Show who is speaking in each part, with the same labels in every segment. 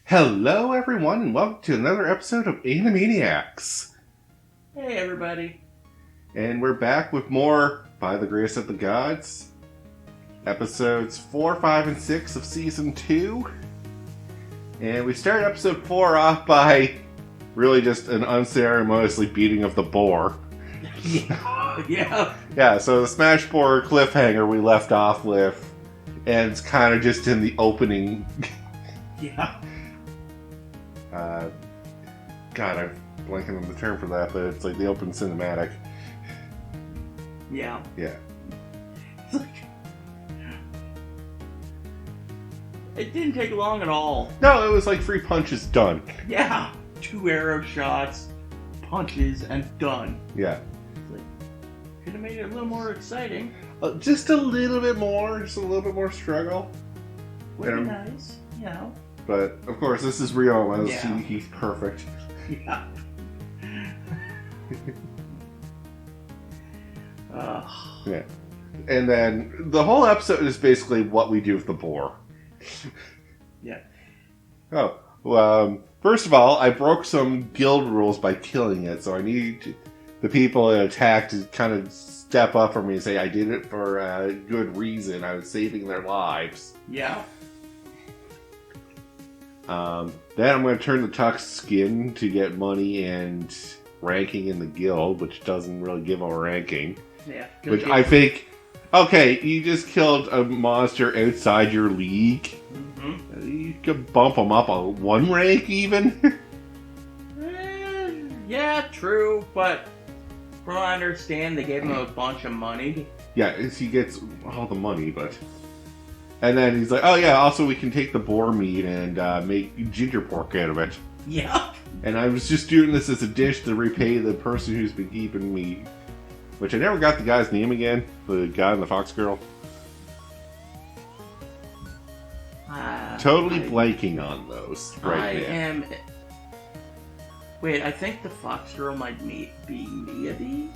Speaker 1: Hello, everyone, and welcome to another episode of Animeniacs.
Speaker 2: Hey, everybody.
Speaker 1: And we're back with more By the Grace of the Gods. Episodes 4, 5, and 6 of Season 2. And we started episode 4 off by really just an unceremoniously beating of the boar.
Speaker 2: Yeah.
Speaker 1: Yeah, so the Smash Boar cliffhanger we left off with ends kind of just in the opening.
Speaker 2: Yeah.
Speaker 1: God, I'm blanking on the term for that, but it's like the open cinematic.
Speaker 2: Yeah.
Speaker 1: Yeah.
Speaker 2: It didn't take long at all.
Speaker 1: No, it was like 3 punches done.
Speaker 2: Yeah. 2 arrow shots, punches, and done.
Speaker 1: Yeah.
Speaker 2: Could have made it a little more exciting.
Speaker 1: Just a little bit more, just a little bit more struggle.
Speaker 2: Would be nice, you know.
Speaker 1: But, of course, this is Rio.
Speaker 2: Yeah.
Speaker 1: He's perfect.
Speaker 2: Yeah.
Speaker 1: Yeah. And then the whole episode is basically what we do with the boar.
Speaker 2: Yeah.
Speaker 1: Oh, well, first of all, I broke some guild rules by killing it, so I need the people it attacked to kind of step up for me and say I did it for a good reason. I was saving their lives.
Speaker 2: Yeah.
Speaker 1: Then I'm going to turn the Tux skin to get money and ranking in the guild, which doesn't really give a ranking.
Speaker 2: Yeah.
Speaker 1: Which I think, okay, you just killed a monster outside your league.
Speaker 2: Mm-hmm.
Speaker 1: You could bump them up a 1 rank even.
Speaker 2: Yeah, true, but from what I understand, they gave him a bunch of money.
Speaker 1: Yeah, he gets all the money, but... And then he's like, oh yeah, also we can take the boar meat and make ginger pork out of it.
Speaker 2: Yeah.
Speaker 1: And I was just doing this as a dish to repay the person who's been keeping me... Which I never got the guy's name again. The guy and the fox girl. Totally blanking on those right now.
Speaker 2: Wait, I think the fox girl might be Miyabi?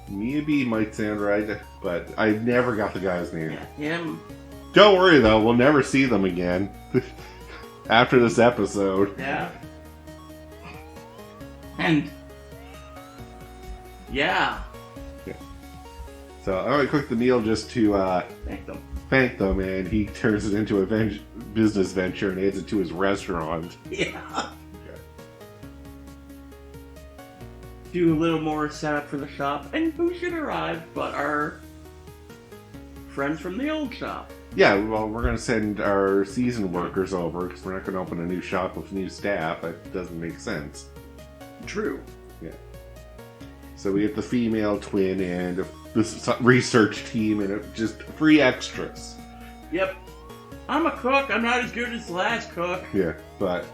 Speaker 1: Miyabi might sound right, but I never got the guy's name.
Speaker 2: Yeah, him.
Speaker 1: Don't worry though, we'll never see them again. After this episode.
Speaker 2: Yeah. And... Yeah.
Speaker 1: So I already cooked the meal just to thank them, and he turns it into a business venture and adds it to his restaurant.
Speaker 2: Yeah. Do a little more setup for the shop, and who should arrive but our friends from the old shop?
Speaker 1: Yeah, well, we're going to send our seasoned workers over, because we're not going to open a new shop with new staff. That doesn't make sense.
Speaker 2: True.
Speaker 1: Yeah. So we get the female twin and this research team and just free extras.
Speaker 2: Yep. I'm a cook. I'm not as good as the last cook.
Speaker 1: Yeah, but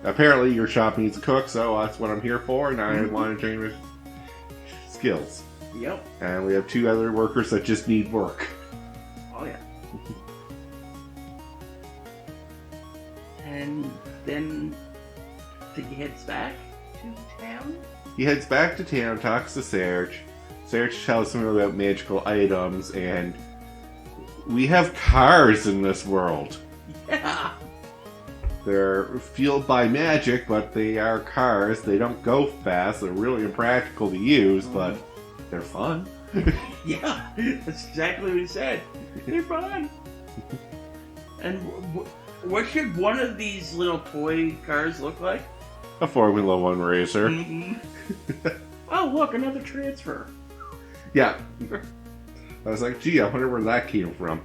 Speaker 1: apparently your shop needs a cook, so that's what I'm here for, and I want to train with skills.
Speaker 2: Yep.
Speaker 1: And we have 2 other workers that just need work.
Speaker 2: Oh, yeah. And then he heads back to town?
Speaker 1: He heads back to town, talks to Serge. Serge tells him about magical items, and we have cars in this world.
Speaker 2: Yeah.
Speaker 1: They're fueled by magic, but they are cars. They don't go fast. They're really impractical to use, but they're fun.
Speaker 2: Yeah, that's exactly what he said. They're fun. And what should one of these little toy cars look like?
Speaker 1: A Formula 1 racer.
Speaker 2: Mm-hmm. Oh, look, another transfer.
Speaker 1: Yeah. I was like, gee, I wonder where that came from.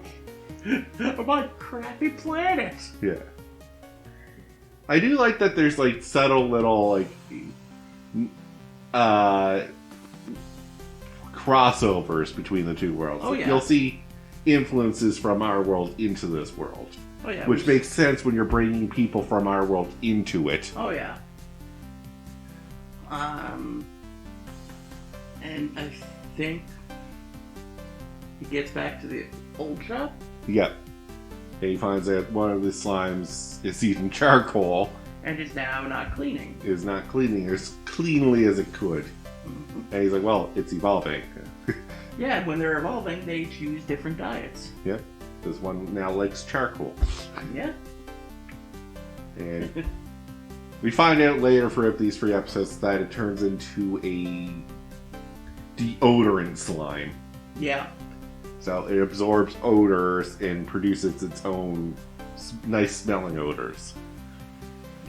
Speaker 2: My crappy planet.
Speaker 1: Yeah. I do like that there's, like, subtle little, like, crossovers between the 2 worlds.
Speaker 2: Oh, yeah.
Speaker 1: You'll see influences from our world into this world.
Speaker 2: Oh, yeah.
Speaker 1: Which makes sense when you're bringing people from our world into it.
Speaker 2: Oh, yeah. And I think he gets back to the old shop?
Speaker 1: Yep. And he finds that one of the slimes is eating charcoal.
Speaker 2: And is now not cleaning.
Speaker 1: Is not cleaning as cleanly as it could. Mm-hmm. And he's like, well, it's evolving.
Speaker 2: Yeah, when they're evolving, they choose different diets.
Speaker 1: Yep. This one now likes charcoal.
Speaker 2: Yeah.
Speaker 1: And we find out later for these 3 episodes that it turns into a deodorant slime.
Speaker 2: Yeah.
Speaker 1: So it absorbs odors and produces its own nice smelling odors.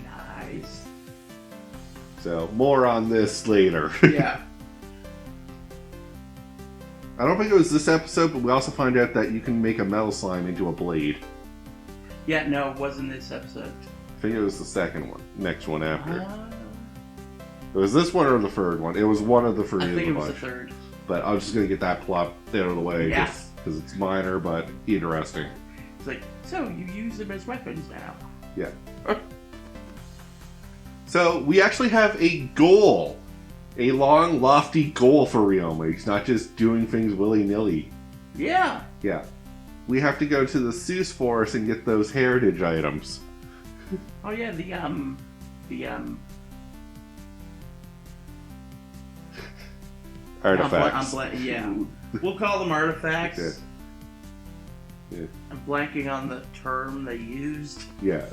Speaker 2: Nice.
Speaker 1: So more on this later.
Speaker 2: Yeah.
Speaker 1: I don't think it was this episode, but we also find out that you can make a metal slime into a blade.
Speaker 2: Yeah, no, it wasn't this episode.
Speaker 1: I think it was the second one, next one after. It was this one or the third one. It was one of the 3
Speaker 2: I
Speaker 1: of
Speaker 2: think
Speaker 1: the
Speaker 2: it was
Speaker 1: bunch.
Speaker 2: the third.
Speaker 1: But I'm just going to get that plot out of the way
Speaker 2: Yeah.
Speaker 1: just because it's minor but interesting.
Speaker 2: It's like, so you use them as weapons now.
Speaker 1: Yeah. So we actually have a goal. A long, lofty goal for Ryoma. He's not just doing things willy-nilly.
Speaker 2: Yeah.
Speaker 1: Yeah. We have to go to the Seuss Forest and get those heritage items.
Speaker 2: Oh yeah, the
Speaker 1: Artifacts.
Speaker 2: yeah. We'll call them artifacts.
Speaker 1: Yeah. Yeah.
Speaker 2: I'm blanking on the term they used.
Speaker 1: Yeah.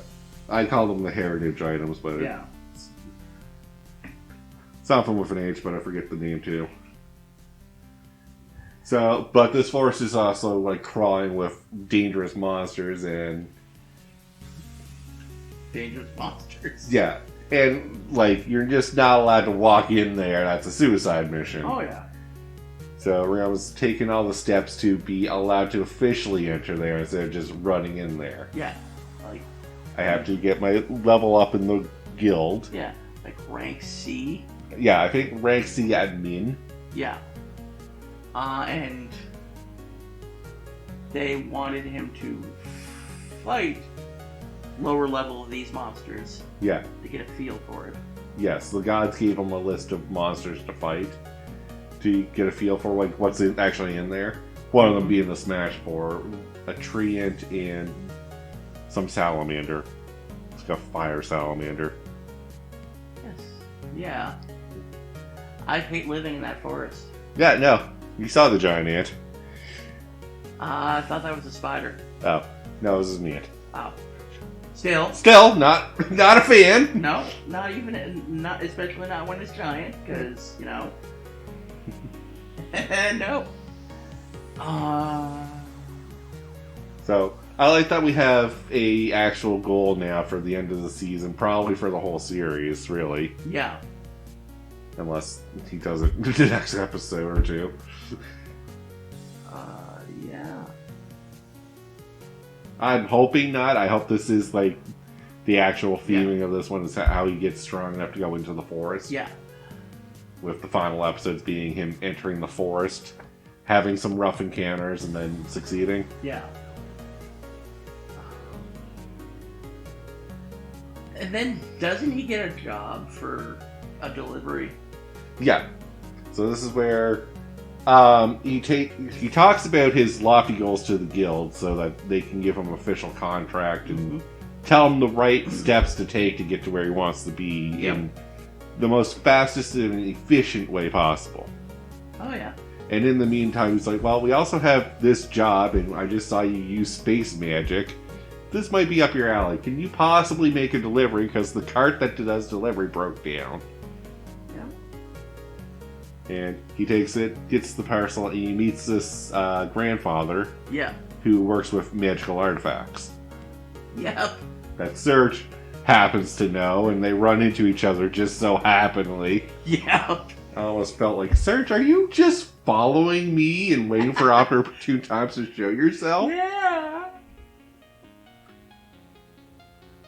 Speaker 1: I call them the heritage items, but
Speaker 2: Yeah.
Speaker 1: something with an H, but I forget the name too. So, but this forest is also like crawling with dangerous monsters and
Speaker 2: Dangerous monsters.
Speaker 1: yeah, and like you're just not allowed to walk in there. That's a suicide mission.
Speaker 2: Oh yeah.
Speaker 1: So Ryoma's taking all the steps to be allowed to officially enter there instead of just running in there.
Speaker 2: Yeah. Like
Speaker 1: I have to get my level up in the guild.
Speaker 2: yeah. Like rank C.
Speaker 1: Yeah, I think rank C admin.
Speaker 2: Yeah. And they wanted him to fight lower level of these monsters
Speaker 1: Yeah.
Speaker 2: to get a feel for it.
Speaker 1: Yes, the gods gave him a list of monsters to fight to get a feel for like what's actually in there. One of them being the Smash for a treant and some salamander. It's like a fire salamander.
Speaker 2: Yes. Yeah. I'd hate living in that forest.
Speaker 1: Yeah, no. You saw the giant ant.
Speaker 2: I thought that was a spider.
Speaker 1: Oh, no, this is an ant.
Speaker 2: Oh. Still.
Speaker 1: Still, not a fan.
Speaker 2: No, not even, not especially not when it's giant, because, you know. No.
Speaker 1: So, I like that we have a actual goal now for the end of the season, probably for the whole series, really.
Speaker 2: Yeah.
Speaker 1: Unless he does it the next episode or 2.
Speaker 2: Yeah.
Speaker 1: I'm hoping not. I hope this is like the actual feeling of this one is how he gets strong enough to go into the forest.
Speaker 2: Yeah.
Speaker 1: With the final episodes being him entering the forest, having some rough encounters, and then succeeding.
Speaker 2: Yeah. And then doesn't he get a job for a delivery?
Speaker 1: Yeah. So this is where he talks about his lofty goals to the guild so that they can give him an official contract and tell him the right steps to take to get to where he wants to be in the most fastest and efficient way possible.
Speaker 2: Oh yeah.
Speaker 1: And in the meantime, he's like, well, we also have this job, and I just saw you use space magic. This might be up your alley. Can you possibly make a delivery? Because the cart that does delivery broke down. Yeah. And he takes it, gets the parcel, and he meets this grandfather.
Speaker 2: Yeah.
Speaker 1: Who works with magical artifacts.
Speaker 2: Yep.
Speaker 1: That Serge happens to know, and they run into each other just so happenly.
Speaker 2: Yeah.
Speaker 1: I almost felt like, Serge, are you just following me and waiting for opportune times to show yourself?
Speaker 2: Yeah.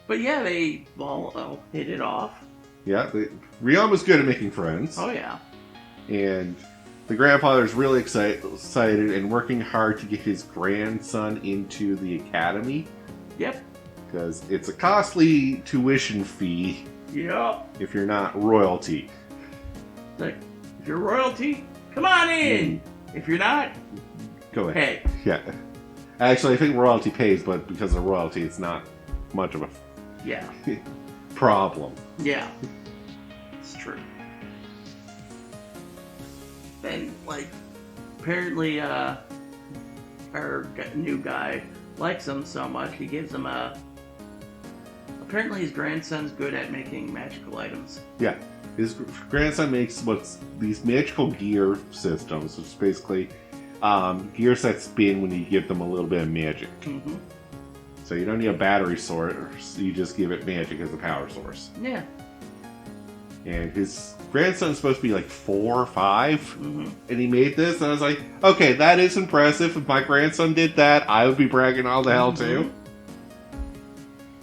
Speaker 2: But yeah, they all hit it off.
Speaker 1: Yeah, Ryoma's good at making friends.
Speaker 2: Oh yeah.
Speaker 1: And the grandfather's really excited and working hard to get his grandson into the academy.
Speaker 2: Yep.
Speaker 1: Because it's a costly tuition fee.
Speaker 2: Yeah.
Speaker 1: If you're not royalty.
Speaker 2: Like, if you're royalty, come on in. If you're not,
Speaker 1: go ahead.
Speaker 2: Hey.
Speaker 1: Yeah. Actually, I think royalty pays, but because of royalty, it's not much of a problem.
Speaker 2: Yeah. It's true. Then, like, apparently, our new guy likes him so much, he gives him a apparently his grandson's good at making magical items.
Speaker 1: Yeah. His grandson makes these magical gear systems, which is basically gears that spin when you give them a little bit of magic.
Speaker 2: Mm-hmm.
Speaker 1: So you don't need a battery source, you just give it magic as a power source.
Speaker 2: Yeah.
Speaker 1: And his grandson's supposed to be like 4 or 5,
Speaker 2: mm-hmm.
Speaker 1: and he made this, and I was like, okay, that is impressive. If my grandson did that, I would be bragging all the hell too.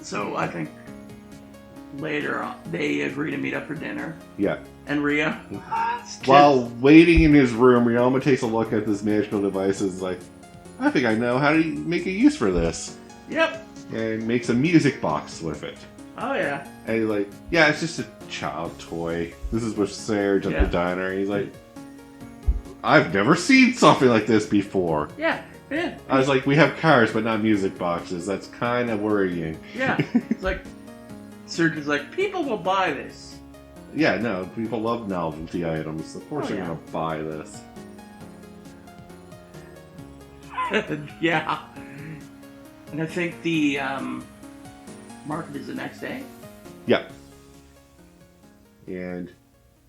Speaker 2: So I think later on, they agree to meet up for dinner.
Speaker 1: Yeah.
Speaker 2: And Rhea,
Speaker 1: while waiting in his room, Ryoma takes a look at this magical device and is like, I think I know how to make a use for this.
Speaker 2: Yep.
Speaker 1: And makes a music box with it.
Speaker 2: Oh, yeah.
Speaker 1: And he's like, yeah, it's just a child toy. This is with Serge at the diner. And he's like, I've never seen something like this before.
Speaker 2: Yeah. Yeah.
Speaker 1: I was like, we have cars, but not music boxes. That's kind of worrying.
Speaker 2: Yeah. It's like, Serge is like, people will buy this.
Speaker 1: Yeah, no, people love novelty items. Of course they're going to buy this.
Speaker 2: Yeah. And I think the market is the next day.
Speaker 1: Yeah. And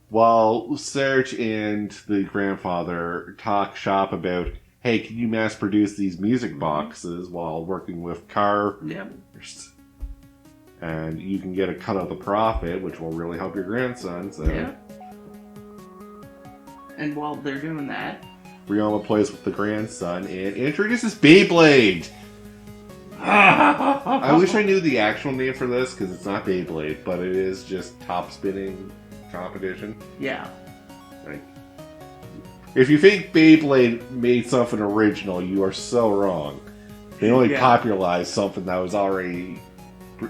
Speaker 1: while Serge and the grandfather talk shop about, hey, can you mass produce these music boxes while working with car?
Speaker 2: Yeah.
Speaker 1: And you can get a cut of the profit, which will really help your grandson. So.
Speaker 2: Yeah. And while they're doing that,
Speaker 1: Ryoma plays with the grandson and introduces Beyblade. I wish I knew the actual name for this, because it's not Beyblade, but it is just top spinning competition.
Speaker 2: Yeah.
Speaker 1: Like, if you think Beyblade made something original, you are so wrong. They only popularized something that was already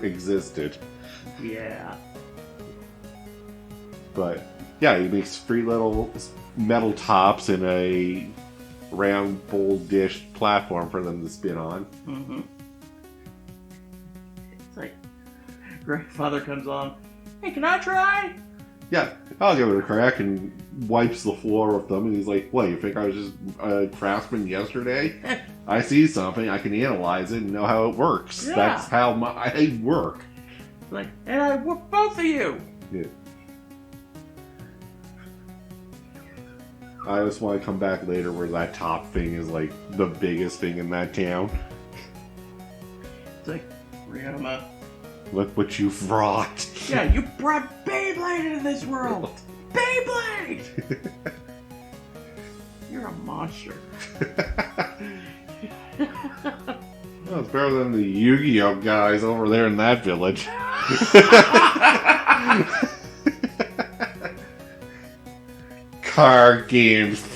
Speaker 1: existed.
Speaker 2: Yeah.
Speaker 1: But yeah, he makes 3 little metal tops and a round bowl dish platform for them to spin on.
Speaker 2: Mm-hmm. It's like, grandfather comes on, hey, can I try?
Speaker 1: Yeah, I'll give it a crack, and wipes the floor with them, and he's like, what, you think I was just a craftsman yesterday? I see something, I can analyze it and know how it works.
Speaker 2: Yeah.
Speaker 1: That's how I work.
Speaker 2: Like, and I work both of you.
Speaker 1: Yeah. I just want to come back later where that top thing is like the biggest thing in that town.
Speaker 2: It's like, Ryoma,
Speaker 1: look what you've wrought.
Speaker 2: Yeah, you brought Beyblade into this world. Beyblade! You're a monster.
Speaker 1: Well, it's better than the Yu-Gi-Oh guys over there in that village. Card games.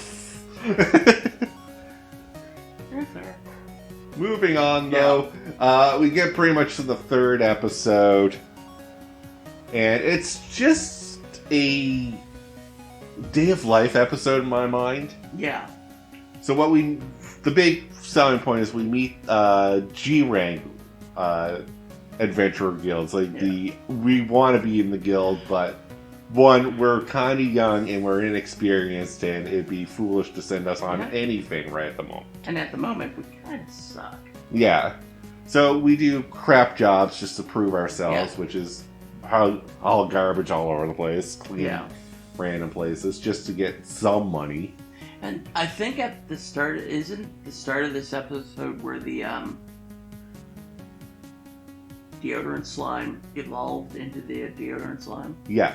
Speaker 1: Moving on, though, we get pretty much to the 3rd episode, and it's just a day of life episode in my mind.
Speaker 2: Yeah.
Speaker 1: So the big selling point is we meet G-rank adventurer guilds. Like we want to be in the guild, but one, we're kind of young and we're inexperienced, and it'd be foolish to send us on anything right at the moment.
Speaker 2: And at the moment, we kind of suck.
Speaker 1: Yeah. So we do crap jobs just to prove ourselves, which is all garbage all over the place, clean random places, just to get some money.
Speaker 2: And I think at the start, isn't the start of this episode where the deodorant slime evolved into the deodorant slime?
Speaker 1: Yeah.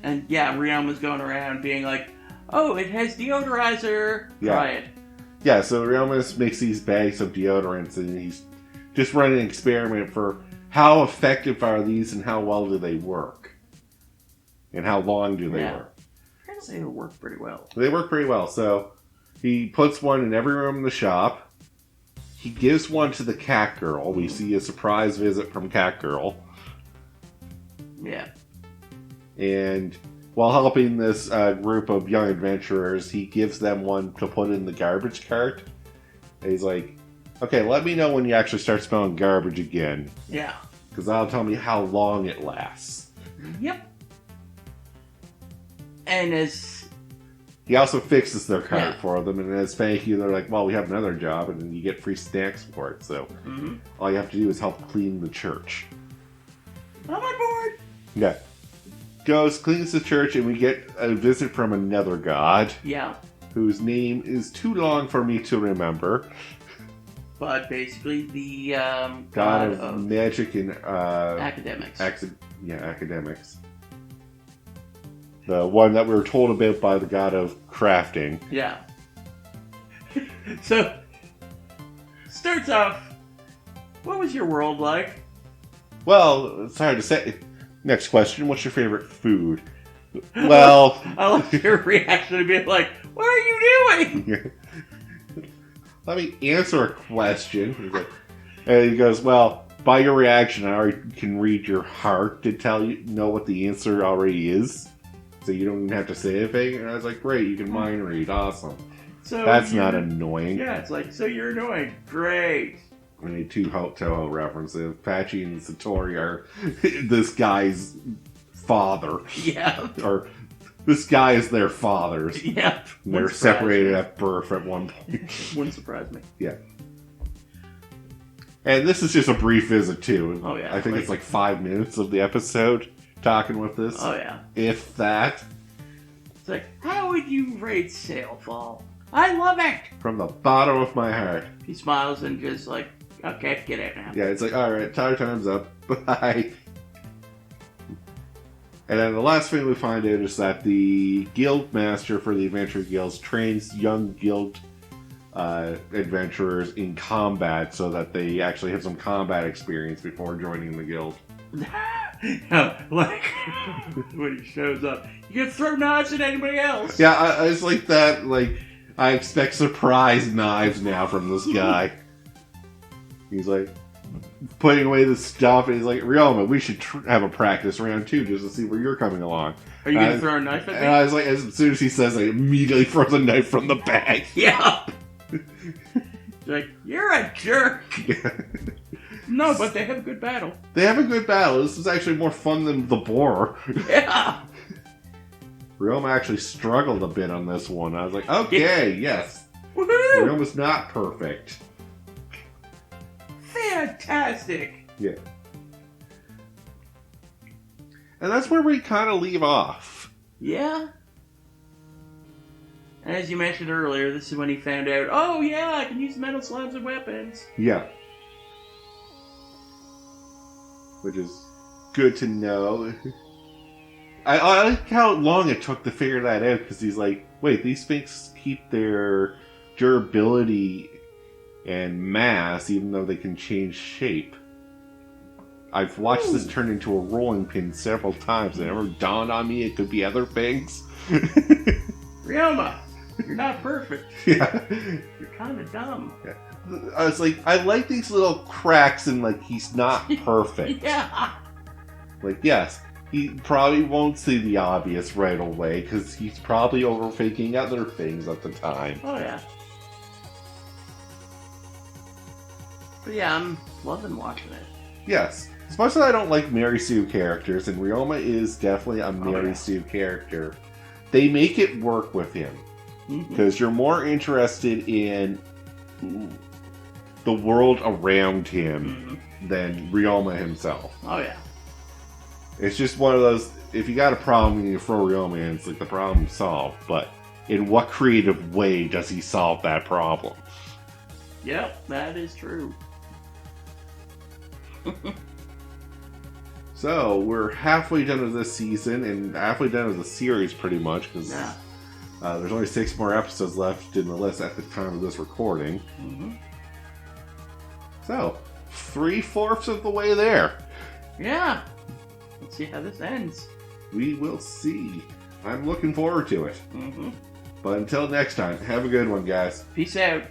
Speaker 2: And Ryoma's going around being like, oh, it has deodorizer, try it.
Speaker 1: Yeah, so Ryoma makes these bags of deodorants, and he's just running an experiment for how effective are these and how well do they work? And how long do they work?
Speaker 2: Apparently they work pretty well.
Speaker 1: They work pretty well. So he puts one in every room in the shop. He gives one to the cat girl. We see a surprise visit from cat girl.
Speaker 2: Yeah.
Speaker 1: And while helping this group of young adventurers, he gives them one to put in the garbage cart. And he's like, okay, let me know when you actually start smelling garbage again.
Speaker 2: Yeah.
Speaker 1: Because that'll tell me how long it lasts.
Speaker 2: Yep. And as
Speaker 1: he also fixes their cart
Speaker 2: Yeah.
Speaker 1: for them, and as thank you, they're like, well, we have another job, and then you get free snacks for it, so all you have to do is help clean the church.
Speaker 2: I'm on board.
Speaker 1: Yeah. Goes, cleans the church, and we get a visit from another god,
Speaker 2: Yeah.
Speaker 1: whose name is too long for me to remember.
Speaker 2: But basically the
Speaker 1: God of magic and
Speaker 2: academics.
Speaker 1: Academics. The one that we were told about by the god of crafting.
Speaker 2: Yeah. So, starts off, what was your world like?
Speaker 1: Well, it's hard to say. Next question, what's your favorite food? Well...
Speaker 2: I love your reaction to be like, what are you doing?
Speaker 1: Let me answer a question. And he goes, well, by your reaction, I already can read your heart to know what the answer already is. So you don't even have to say anything. And I was like, great, you can mind read. Awesome.
Speaker 2: So
Speaker 1: that's not annoying.
Speaker 2: Yeah, it's like, so you're annoying. Great.
Speaker 1: I need two Toho references. Patchy and Satori are this guy's father.
Speaker 2: Yeah.
Speaker 1: Or this guy is their fathers.
Speaker 2: Yeah.
Speaker 1: They're separated at birth at one point.
Speaker 2: Wouldn't surprise me.
Speaker 1: Yeah. And this is just a brief visit, too.
Speaker 2: Oh, yeah.
Speaker 1: I think it's like 5 minutes of the episode talking with this.
Speaker 2: Oh, yeah.
Speaker 1: If that.
Speaker 2: It's like, how would you rate Sailfall? I love it!
Speaker 1: From the bottom of my heart.
Speaker 2: He smiles and just like, okay, get out now.
Speaker 1: Yeah, it's like, alright, time's up. Bye. And then the last thing we find out is that the guild master for the adventure guilds trains young guild adventurers in combat so that they actually have some combat experience before joining the guild.
Speaker 2: Like, when he shows up, you can throw knives at anybody else.
Speaker 1: Yeah, I was like that, like, I expect surprise knives now from this guy. He's like, putting away the stuff, and he's like, Ryoma, we should have a practice round too, just to see where you're coming along.
Speaker 2: Are you going to throw a knife at me?
Speaker 1: And I was like, as soon as he says, I immediately throw the knife from the bag.
Speaker 2: Yeah. Like, you're a jerk. No, but they have a good battle.
Speaker 1: They have a good battle. This is actually more fun than the boar.
Speaker 2: Yeah.
Speaker 1: Ryoma actually struggled a bit on this one. I was like, okay, yes.
Speaker 2: Woohoo!
Speaker 1: Ryoma's not perfect.
Speaker 2: Fantastic.
Speaker 1: Yeah. And that's where we kind of leave off.
Speaker 2: Yeah. And as you mentioned earlier, this is when he found out, oh yeah, I can use metal slabs as weapons.
Speaker 1: Yeah. Which is good to know. I like how long it took to figure that out, because he's like, wait, these things keep their durability and mass even though they can change shape. I've watched this turn into a rolling pin several times, and it never dawned on me it could be other things.
Speaker 2: Ryoma, you're not perfect.
Speaker 1: Yeah.
Speaker 2: You're kind of dumb.
Speaker 1: Yeah. I was like, I like these little cracks, and like, he's not perfect.
Speaker 2: Yeah.
Speaker 1: Like, yes, he probably won't see the obvious right away, because he's probably overthinking other things at the time.
Speaker 2: Oh yeah. But yeah, I'm loving watching it.
Speaker 1: Yes. As much as I don't like Mary Sue characters, and Ryoma is definitely a Mary
Speaker 2: yeah.
Speaker 1: Sue character, they make it work with him. Because you're more interested in the world around him than Ryoma himself.
Speaker 2: Oh yeah.
Speaker 1: It's just one of those, if you got a problem and you throw Ryoma in, it's like the problem solved. But in what creative way does he solve that problem?
Speaker 2: Yep, that is true.
Speaker 1: So, we're halfway done with this season, and halfway done with the series pretty much, because there's only 6 more episodes left in the list at the time of this recording. So, 3/4 of the way there.
Speaker 2: Yeah. Let's see how this ends.
Speaker 1: We will see. I'm looking forward to it. But until next time, have a good one, guys.
Speaker 2: Peace out.